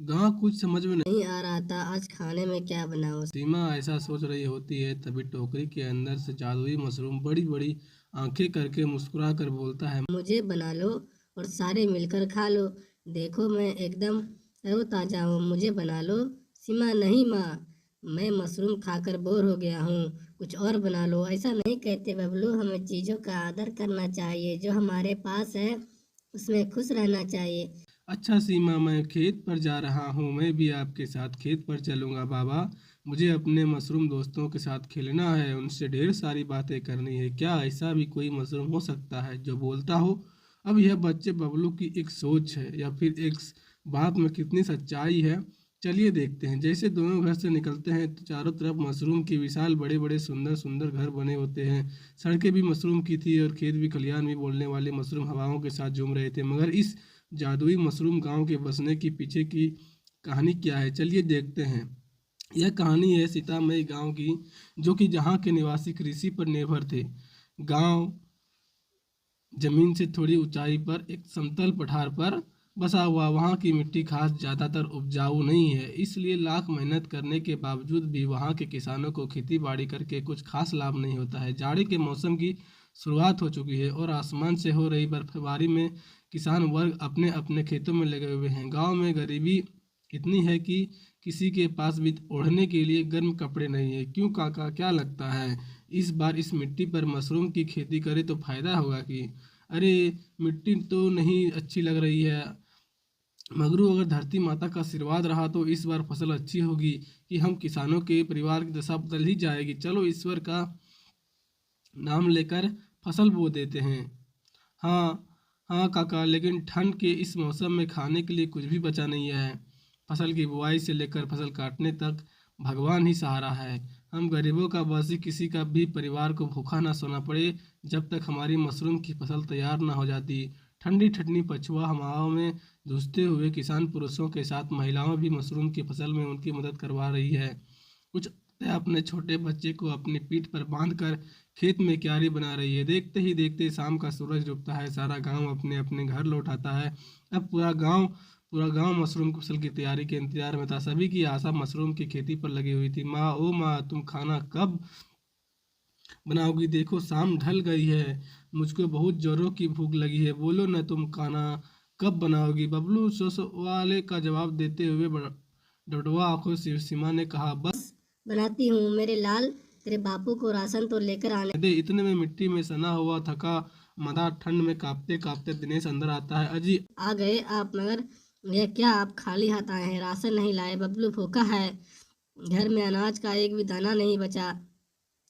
गाँव कुछ समझ में नहीं आ रहा था आज खाने में क्या बनाऊं। सीमा ऐसा सोच रही होती है, तभी टोकरी के अंदर से जादुई मशरूम बड़ी बड़ी आंखें करके मुस्कुरा कर बोलता है। मुझे बना लो और सारे मिलकर खा लो। देखो मैं एकदम तरोताजा हूँ, मुझे बना लो। सीमा, नहीं माँ, मैं मशरूम खाकर बोर हो गया हूँ, कुछ और बना लो। ऐसा नहीं कहते बबलू, हमें चीज़ों का आदर करना चाहिए, जो हमारे पास है उसमें खुश रहना चाहिए। अच्छा सीमा, मैं खेत पर जा रहा हूँ, मैं भी आपके साथ खेत पर चलूँगा बाबा। मुझे अपने मशरूम दोस्तों के साथ खेलना है, उनसे ढेर सारी बातें करनी है। क्या ऐसा भी कोई मशरूम हो सकता है जो बोलता हो? अब यह बच्चे बबलू की एक सोच है या फिर एक बात में कितनी सच्चाई है, चलिए देखते हैं। जैसे दोनों घर से निकलते हैं तो चारों तरफ मशरूम के विशाल बड़े बड़े सुंदर सुंदर घर बने होते हैं। सड़कें भी मशरूम की थी और खेत भी खलिहान भी बोलने वाले मशरूम हवाओं के साथ झूम रहे थे। मगर इस जादुई मशरूम गांव के बसने की पीछे की कहानी क्या है, चलिए देखते हैं। यह कहानी है सीतामढ़ी गांव की, जो कि जहां के निवासी कृषि पर निर्भर थे। गांव जमीन से थोड़ी ऊंचाई पर एक समतल पठार पर बसा हुआ, वहाँ की मिट्टी खास ज़्यादातर उपजाऊ नहीं है, इसलिए लाख मेहनत करने के बावजूद भी वहाँ के किसानों को खेती बाड़ी करके कुछ खास लाभ नहीं होता है। जाड़े के मौसम की शुरुआत हो चुकी है और आसमान से हो रही बर्फबारी में किसान वर्ग अपने अपने खेतों में लगे हुए हैं। गांव में गरीबी इतनी है कि किसी के पास भी ओढ़ने के लिए गर्म कपड़े नहीं है। क्यों काका, क्या लगता है इस बार इस मिट्टी पर मशरूम की खेती करें तो फायदा होगा कि? अरे, मिट्टी तो नहीं अच्छी लग रही है, मगरू अगर धरती माता का आशीर्वाद रहा तो इस बार फसल अच्छी होगी कि हम किसानों के परिवार की दशा बदल ही जाएगी। चलो ईश्वर का नाम लेकर फसल बो देते हैं। हाँ हाँ काका, लेकिन ठंड के इस मौसम में खाने के लिए कुछ भी बचा नहीं है। फसल की बुआई से लेकर फसल काटने तक भगवान ही सहारा है। हम गरीबों का बस ही, किसी का भी परिवार को भूखा ना सोना पड़े जब तक हमारी मशरूम की फसल तैयार ना हो जाती। ठंडी ठंडी पछुआ हवाओं में जूझते हुए किसान पुरुषों के साथ महिलाओं भी मशरूम की फसल में उनकी मदद करवा रही है। कुछ औरतें अपने छोटे बच्चे को अपनी पीठ पर बांधकर खेत में क्यारी बना रही है। देखते ही देखते शाम का सूरज डूबता है, सारा गांव अपने अपने घर लौट आता है। अब पूरा गांव मशरूम की फसल की तैयारी के इंतजार में था। सभी की आशा मशरूम की खेती पर लगी हुई थी। माँ, ओ माँ, तुम खाना कब बनाओगी? देखो शाम ढल गई है, मुझको बहुत जोरों की भूख लगी है। बोलो न, तुम खाना कब बनाओगी? बबलू वाले का जवाब देते हुए डबडबा आंखों से सीमा ने कहा, बस बनाती हूँ मेरे लाल, तेरे बापू को राशन तो लेकर आने दे। इतने में मिट्टी में सना हुआ थका मदा ठंड में कांपते कांपते दिनेश अंदर आता है। अजी, आ गए आप, मगर यह क्या आप खाली हाथ आए हैं? राशन नहीं लाए? बबलू भूखा है, घर में अनाज का एक भी दाना नहीं बचा।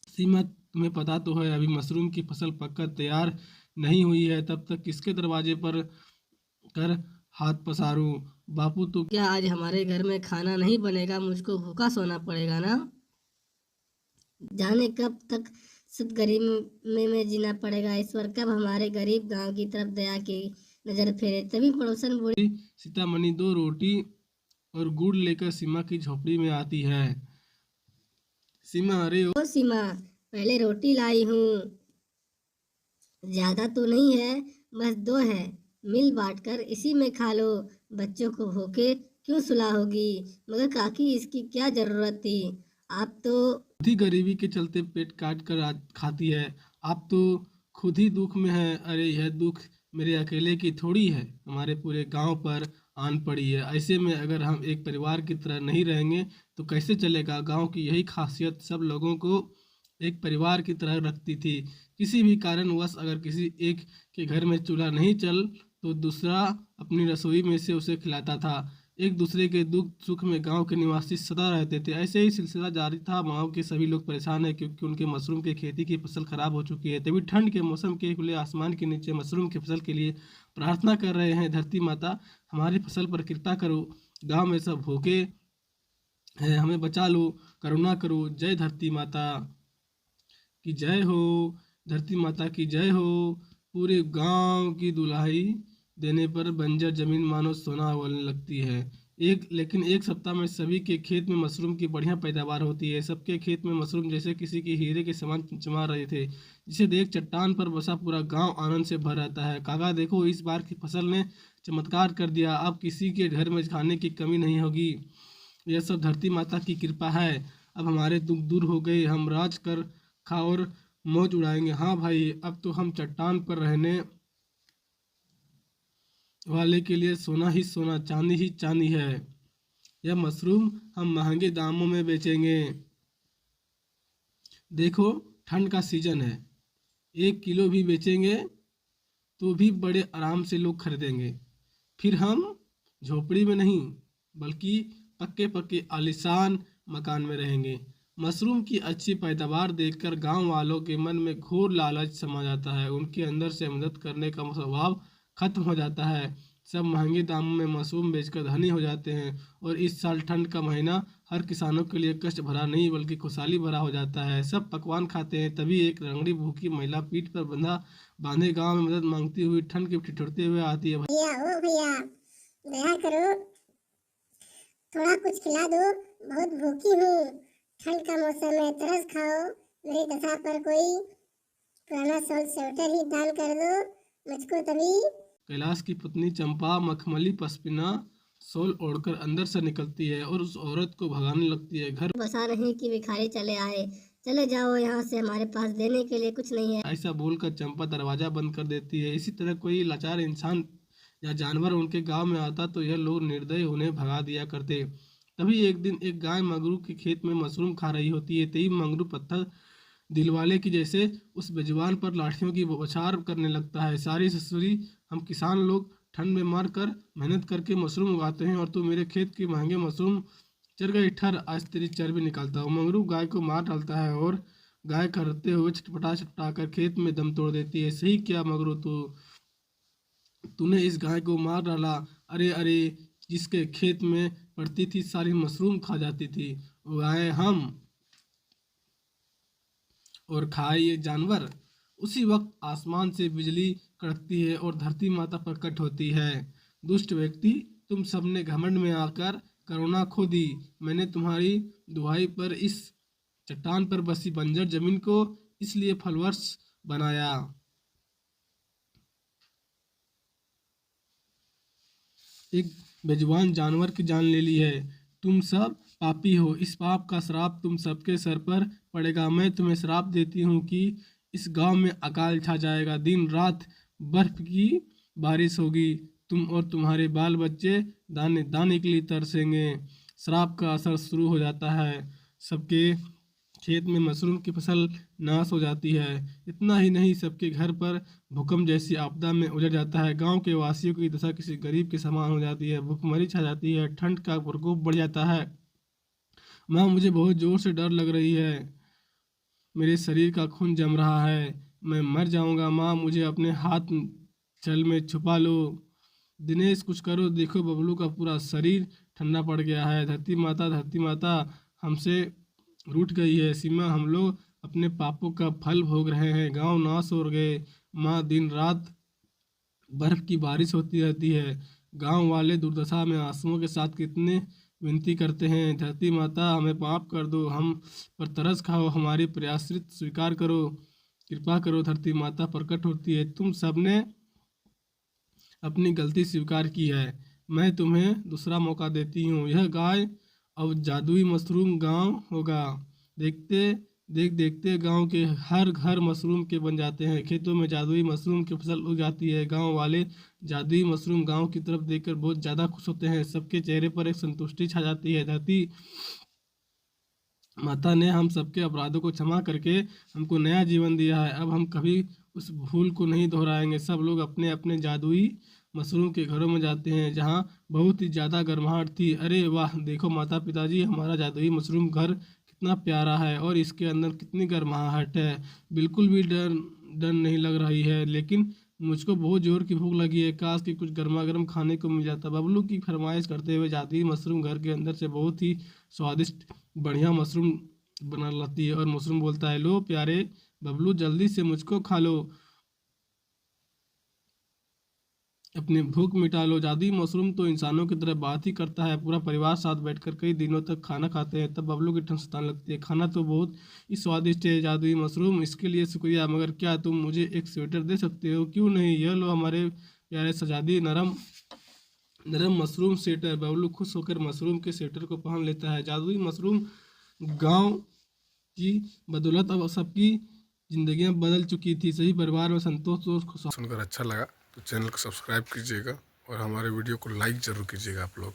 सीमा, तुम्हें पता तो है अभी मशरूम की फसल पककर तैयार नहीं हुई है, तब तक किसके दरवाजे पर कर हाथ पसारूं? बापू तो क्या आज हमारे घर में खाना नहीं बनेगा? मुझको भूखा सोना पड़ेगा ना? जाने कब तक सुध गरीब में जीना पड़ेगा। ईश्वर कब हमारे गरीब गांव की तरफ दया की नजर फेरे। तभी पड़ोसन बूढ़ी, सीतामणि दो रोटी और गुड़ लेकर सीमा की झोपड़ी में आती है। सीमा, अरे ओ ओ सीमा, पहले रोटी लाई हूँ, ज्यादा तो नहीं है, बस दो है, मिल बांट कर इसी में खा लो। बच्चों को भूखे क्यों सुलाओगी? मगर काकी, इसकी क्या जरूरत थी? आप तो खुद ही गरीबी के चलते पेट काट कर खाती है। आप तो खुद ही दुख में है। अरे, यह दुख मेरे अकेले की थोड़ी है, हमारे पूरे गांव पर आन पड़ी है। ऐसे में अगर हम एक परिवार की तरह नहीं रहेंगे तो कैसे चलेगा? गांव की यही खासियत सब लोगों को एक परिवार की तरह रखती थी। किसी भी कारणवश अगर किसी एक के घर में चूल्हा नहीं चल तो दूसरा अपनी रसोई में से उसे खिलाता था। एक दूसरे के दुख सुख में गांव के निवासी सदा रहते थे। ऐसे ही सिलसिला जारी था। गांव के सभी लोग परेशान हैं क्योंकि उनके मशरूम की खेती की फसल खराब हो चुकी है। तभी ठंड के मौसम के खुले आसमान के नीचे मशरूम की फसल के लिए प्रार्थना कर रहे हैं, धरती माता हमारी फसल पर कृपा करो, गांव में सब भूखे हैं, हमें बचा लो, करुणा करो। जय धरती माता की जय हो, धरती माता की जय हो। पूरे गांव की दुहाई देने पर बंजर जमीन मानो सोना बोलने लगती है। एक सप्ताह में सभी के खेत में मशरूम की बढ़िया पैदावार होती है। सबके खेत में मशरूम जैसे किसी के हीरे के समान चमचमा रहे थे, जिसे देख चट्टान पर बसा पूरा गांव आनंद से भर आता है। काका देखो, इस बार की फसल ने चमत्कार कर दिया, अब किसी के घर में खाने की कमी नहीं होगी। यह सब धरती माता की कृपा है। अब हमारे दुख दूर हो गए, हम राज कर खा और मौज उड़ाएंगे। हाँ भाई, अब तो हम चट्टान पर रहने वाले के लिए सोना ही सोना, चांदी ही चांदी है। यह मशरूम हम महंगे दामों में बेचेंगे। देखो, ठंड का सीजन है, 1 किलो भी बेचेंगे तो भी बड़े आराम से लोग खरीदेंगे। फिर हम झोपड़ी में नहीं, बल्कि पक्के पक्के आलीशान मकान में रहेंगे। मशरूम की अच्छी पैदावार देखकर गांव वालों के मन में घोर लालच समा जाता है। उनके अंदर से मदद करने का स्वभाव खत्म हो जाता है। सब महंगे दामों में मशरूम बेचकर धनी हो जाते हैं। और इस साल ठंड का महीना हर किसानों के लिए कष्ट भरा नहीं, बल्कि खुशहाली भरा हो जाता है। सब पकवान खाते हैं। तभी एक रंगड़ी भूखी महिला पीठ पर बांधे गांव में मदद मांगती हुई ठंड के ठिठुरते हुए आती है। भैया ओ भैया, दया करो, थोड़ा कुछ खिला दो, बहुत भूखी हूँ। ठंड का मौसम है, तरस खाओ। मेरी दशा पर कोई पुराना शॉल स्वेटर ही दान कर दो मुझको तभी। कैलाश की पत्नी चंपा मखमली पश्मीना शॉल ओढ़कर अंदर से निकलती है और उस औरत को भगाने लगती है। घर बसा नहीं कि भिखारी चले आए, चले जाओ यहाँ से, हमारे पास देने के लिए कुछ नहीं है। ऐसा बोलकर चंपा दरवाजा बंद कर देती है। इसी तरह कोई लाचार इंसान या जानवर उनके गांव में आता तो यह लोग निर्दयी उन्हें भगा दिया करते। तभी एक दिन एक गाय मंगरू के खेत में मशरूम खा रही होती है। तभी मंगरू पत्थर दिलवाले की जैसे उस बेजुबान पर लाठियों की बौछार करने लगता है। सारी ससुरी, हम किसान लोग ठंड में मर कर मेहनत करके मशरूम उगाते हैं और तू मेरे खेत के महंगे मशरूम चर गई ठर, आज तेरी चर्बी निकालता हूँ। मंगरू गाय को मार डालता है और गाय करते हुए छटपटा छटपटा कर खेत में दम तोड़ देती है। सही क्या मगरू, तूने इस गाय को मार डाला। अरे अरे, जिसके खेत में पड़ती थी सारी मशरूम खा जाती थी, वो गाय हम और खाए ये जानवर। उसी वक्त आसमान से बिजली कड़कती है और धरती माता प्रकट होती है। दुष्ट व्यक्ति, तुम सबने घमंड में आकर करुणा खो दी। मैंने तुम्हारी दुहाई पर इस चट्टान पर बसी बंजर जमीन को इसलिए फलवर्ष बनाया। एक बेजुबान जानवर की जान ले ली है। तुम सब पापी हो, इस पाप का श्राप तुम सबके सर पर पड़ेगा। मैं तुम्हें श्राप देती हूँ कि इस गांव में अकाल छा जाएगा, दिन रात बर्फ की बारिश होगी, तुम और तुम्हारे बाल बच्चे दाने दाने के लिए तरसेंगे। श्राप का असर शुरू हो जाता है। सबके खेत में मशरूम की फसल नाश हो जाती है। इतना ही नहीं, सबके घर पर भूकंप जैसी आपदा में उजड़ जाता है। गांव के वासियों की दशा किसी गरीब के समान हो जाती है। भूखमरी छा जाती है, ठंड का प्रकोप बढ़ जाता है। माँ, मुझे बहुत जोर से डर लग रही है, मेरे शरीर का खून जम रहा है, मैं मर जाऊंगा। माँ, मुझे अपने हाथ छल में छुपा लो। दिनेश, कुछ करो, देखो बबलू का पूरा शरीर ठंडा पड़ गया है। धरती माता हमसे रूठ गई है। सीमा, हम लोग अपने पापों का फल भोग रहे हैं। गांव नाश हो गए। माँ, दिन रात बर्फ की बारिश होती रहती है। गांव वाले दुर्दशा में आंसुओं के साथ कितने विनती करते हैं। धरती माता, हमें माफ कर दो, हम पर तरस खाओ, हमारी प्रयाश्रित स्वीकार करो, कृपा करो। धरती माता प्रकट होती है। तुम सबने अपनी गलती स्वीकार की है, मैं तुम्हें दूसरा मौका देती हूँ। यह गाय अब जादुई मशरूम गांव होगा। देखते गांव के हर घर मशरूम के बन जाते हैं। खेतों में जादुई मशरूम की फसल उग जाती है। गांव वाले जादुई मशरूम गांव की तरफ देखकर बहुत ज़्यादा खुश होते हैं। सबके चेहरे पर एक संतुष्टि छा जाती है। धरती माता ने हम सबके अपराधों को क्षमा करके हमको नया जीवन दिया है। अब हम कभी उस भूल को नहीं दोहराएंगे। सब लोग अपने अपने जादुई मशरूम के घरों में जाते हैं, जहाँ बहुत ही ज़्यादा गर्माहट थी। अरे वाह, देखो माता पिताजी, हमारा जादुई मशरूम घर कितना प्यारा है और इसके अंदर कितनी गर्माहट है। बिल्कुल भी डर डर नहीं लग रही है, लेकिन मुझको बहुत जोर की भूख लगी है। काश कि कुछ गर्मा गर्म खाने को मिल जाता। बबलू की फरमाइश करते हुए जादुई मशरूम घर के अंदर से बहुत ही स्वादिष्ट बढ़िया मशरूम बना लाती है और मशरूम बोलता है, लो प्यारे बबलू, जल्दी से मुझको खा लो। अपनी भूख मिटा लो। जादुई मशरूम तो इंसानों की तरह बात ही करता है। पूरा परिवार साथ बैठकर कई दिनों तक खाना खाते हैं। तब बबलू की ठंड सताने लगती है। खाना तो बहुत ही स्वादिष्ट है जादुई मशरूम, इसके लिए शुक्रिया, मगर क्या तुम मुझे एक स्वेटर दे सकते हो? क्यों नहीं, यह लो हमारे प्यारे शहजादी नरम नरम मशरूम स्वेटर। बबलू खुश होकर मशरूम के स्वेटर को पहन लेता है। जादुई मशरूम गांव की बदौलत अब सबकी जिंदगियां बदल चुकी थी। सभी परिवार में संतोष और खुशहाली। सुनकर अच्छा लगा तो चैनल को सब्सक्राइब कीजिएगा और हमारे वीडियो को लाइक ज़रूर कीजिएगा आप लोग।